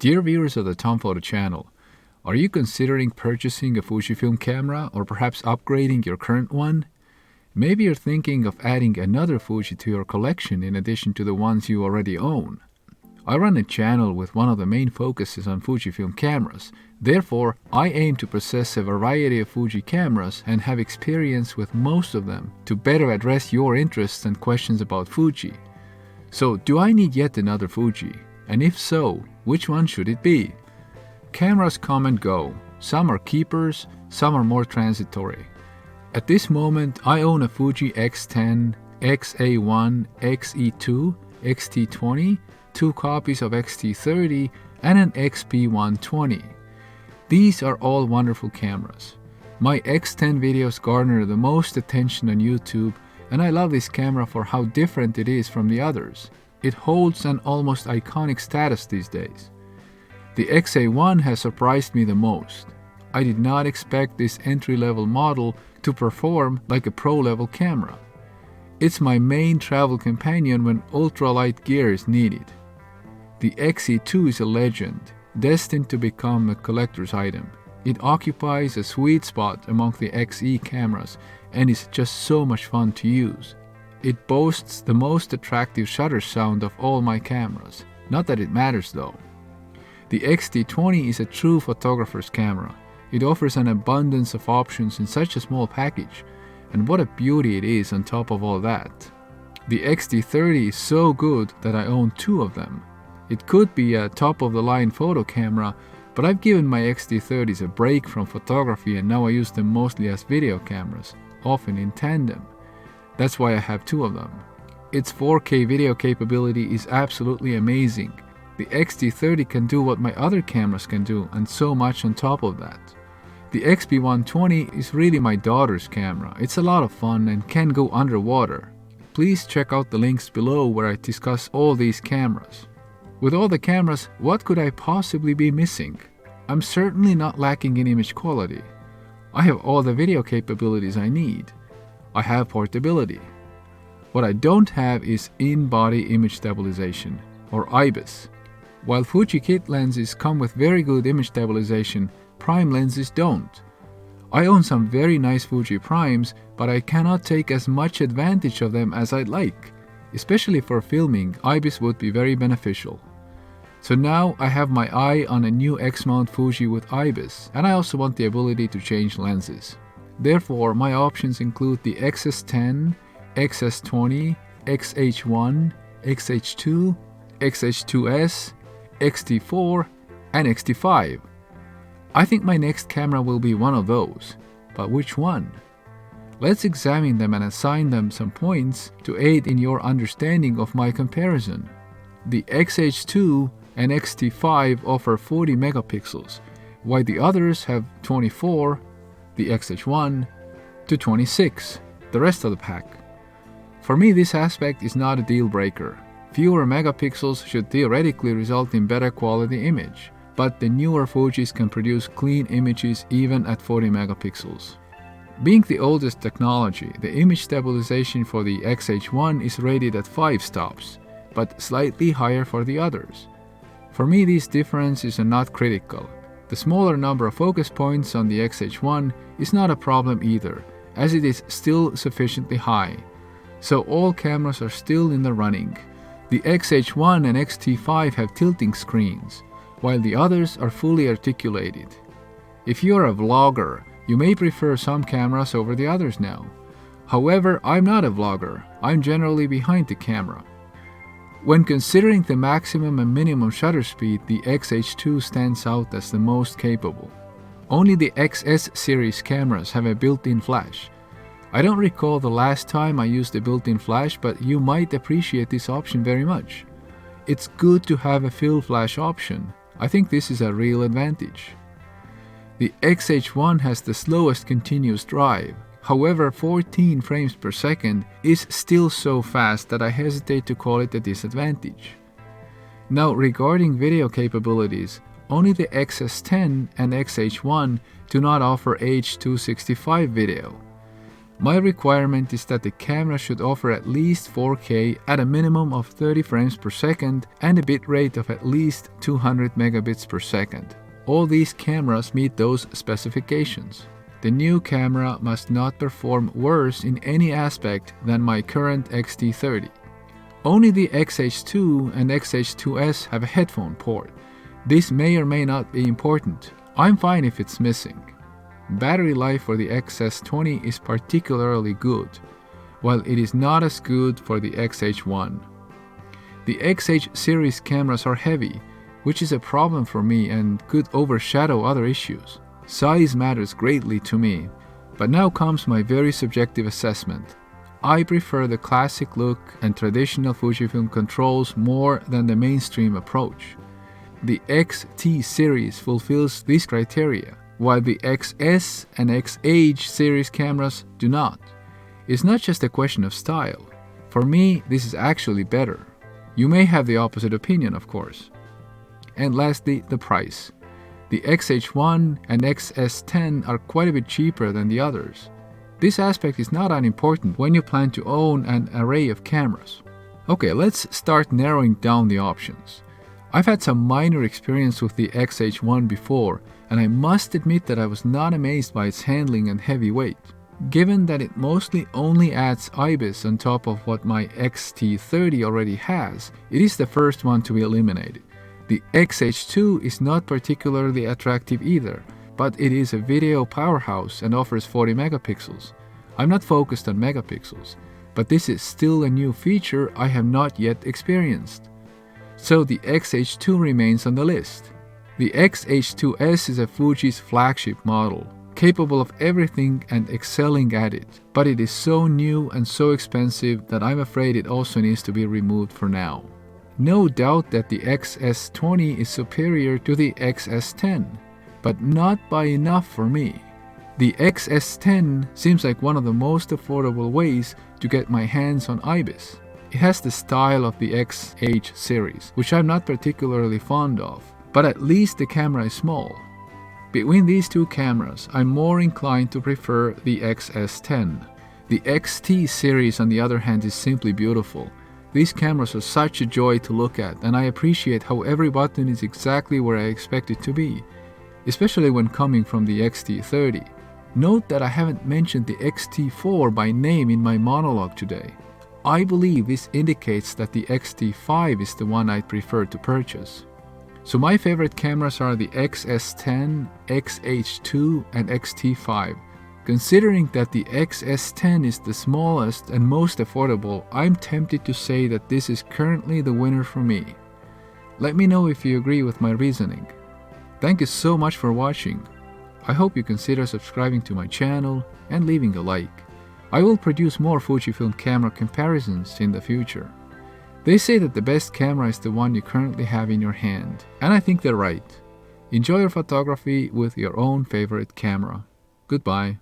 Dear viewers of the Tom Photo channel, are you considering purchasing a Fujifilm camera or perhaps upgrading your current one? Maybe you're thinking of adding another Fuji to your collection in addition to the ones you already own. I run a channel with one of the main focuses on Fujifilm cameras. Therefore, I aim to possess a variety of Fuji cameras and have experience with most of them to better address your interests and questions about Fuji. So, do I need yet another Fuji? And if so, which one should it be? Cameras come and go. Some are keepers, some are more transitory. At this moment, I own a Fuji X10, XA1, XE2, XT20, 2 copies of XT30, and an XP120. These are all wonderful cameras. My X10 videos garner the most attention on YouTube, and I love this camera for how different it is from the others. It holds an almost iconic status these days. The XA1 has surprised me the most. I did not expect this entry-level model to perform like a pro-level camera. It's my main travel companion when ultralight gear is needed. The XE2 is a legend, destined to become a collector's item. It occupies a sweet spot among the XE cameras and is just so much fun to use. It boasts the most attractive shutter sound of all my cameras. Not that it matters though. The XT20 is a true photographer's camera. It offers an abundance of options in such a small package, and what a beauty it is on top of all that. The XT30 is so good that I own 2 of them. It could be a top-of-the-line photo camera, but I've given my XT30s a break from photography and now I use them mostly as video cameras, often in tandem. That's why I have 2 of them. Its 4K video capability is absolutely amazing. The XT30 can do what my other cameras can do and so much on top of that. The XP120 is really my daughter's camera. It's a lot of fun and can go underwater. Please check out the links below where I discuss all these cameras. With all the cameras, what could I possibly be missing? I'm certainly not lacking in image quality. I have all the video capabilities I need. I have portability. What I don't have is in-body image stabilization, or IBIS. While Fuji kit lenses come with very good image stabilization, prime lenses don't. I own some very nice Fuji primes, but I cannot take as much advantage of them as I'd like. Especially for filming, IBIS would be very beneficial. So now I have my eye on a new X-mount Fuji with IBIS, and I also want the ability to change lenses. Therefore, my options include the XS10, XS20, XH1, XH2, XH2S, XT4, and XT5. I think my next camera will be one of those, but which one? Let's examine them and assign them some points to aid in your understanding of my comparison. The XH2 and XT5 offer 40 megapixels, while the others have 24, the XH1 to 26, the rest of the pack. For me, this aspect is not a deal breaker. Fewer megapixels should theoretically result in better quality image, but the newer Fujis can produce clean images even at 40 megapixels. Being the oldest technology, the image stabilization for the XH1 is rated at 5 stops, but slightly higher for the others. For me, these differences are not critical. The smaller number of focus points on the XH1 is not a problem either, as it is still sufficiently high. So all cameras are still in the running. The XH1 and XT5 have tilting screens, while the others are fully articulated. If you are a vlogger, you may prefer some cameras over the others now. However, I'm not a vlogger. I'm generally behind the camera. When considering the maximum and minimum shutter speed, the XH2 stands out as the most capable. Only the XS series cameras have a built-in flash. I don't recall the last time I used a built-in flash, but you might appreciate this option very much. It's good to have a fill flash option. I think this is a real advantage. The XH1 has the slowest continuous drive. However, 14 frames per second is still so fast that I hesitate to call it a disadvantage. Now, regarding video capabilities, only the XS10 and XH1 do not offer H.265 video. My requirement is that the camera should offer at least 4K at a minimum of 30 frames per second and a bitrate of at least 200 megabits per second. All these cameras meet those specifications. The new camera must not perform worse in any aspect than my current X-T30. Only the X-H2 and X-H2S have a headphone port. This may or may not be important. I'm fine if it's missing. Battery life for the XS20 is particularly good, while it is not as good for the XH1. The XH series cameras are heavy, which is a problem for me and could overshadow other issues. Size matters greatly to me, but now comes my very subjective assessment. I prefer the classic look and traditional Fujifilm controls more than the mainstream approach. The XT series fulfills these criteria, while the XS and XH series cameras do not. It's not just a question of style. For me, this is actually better. You may have the opposite opinion, of course. And lastly, the price. The XH1 and XS10 are quite a bit cheaper than the others. This aspect is not unimportant when you plan to own an array of cameras. Okay, let's start narrowing down the options. I've had some minor experience with the XH1 before, and I must admit that I was not amazed by its handling and heavy weight. Given that it mostly only adds IBIS on top of what my X-T30 already has, it is the first one to be eliminated. The XH2 is not particularly attractive either, but it is a video powerhouse and offers 40 megapixels. I'm not focused on megapixels, but this is still a new feature I have not yet experienced. So the XH2 remains on the list. The X-H2S is a Fuji's flagship model, capable of everything and excelling at it, but it is so new and so expensive that I'm afraid it also needs to be removed for now. No doubt that the XS20 is superior to the XS10, but not by enough for me. The XS10 seems like one of the most affordable ways to get my hands on IBIS. It has the style of the XH series, which I'm not particularly fond of, but at least the camera is small. Between these two cameras, I'm more inclined to prefer the XS10. The XT series, on the other hand, is simply beautiful. These cameras are such a joy to look at, and I appreciate how every button is exactly where I expect it to be, especially when coming from the X-T30. Note that I haven't mentioned the X-T4 by name in my monologue today. I believe this indicates that the X-T5 is the one I'd prefer to purchase. So my favorite cameras are the XS10, XH2, and X-T5. Considering that the XS10 is the smallest and most affordable, I'm tempted to say that this is currently the winner for me. Let me know if you agree with my reasoning. Thank you so much for watching. I hope you consider subscribing to my channel and leaving a like. I will produce more Fujifilm camera comparisons in the future. They say that the best camera is the one you currently have in your hand, and I think they're right. Enjoy your photography with your own favorite camera. Goodbye.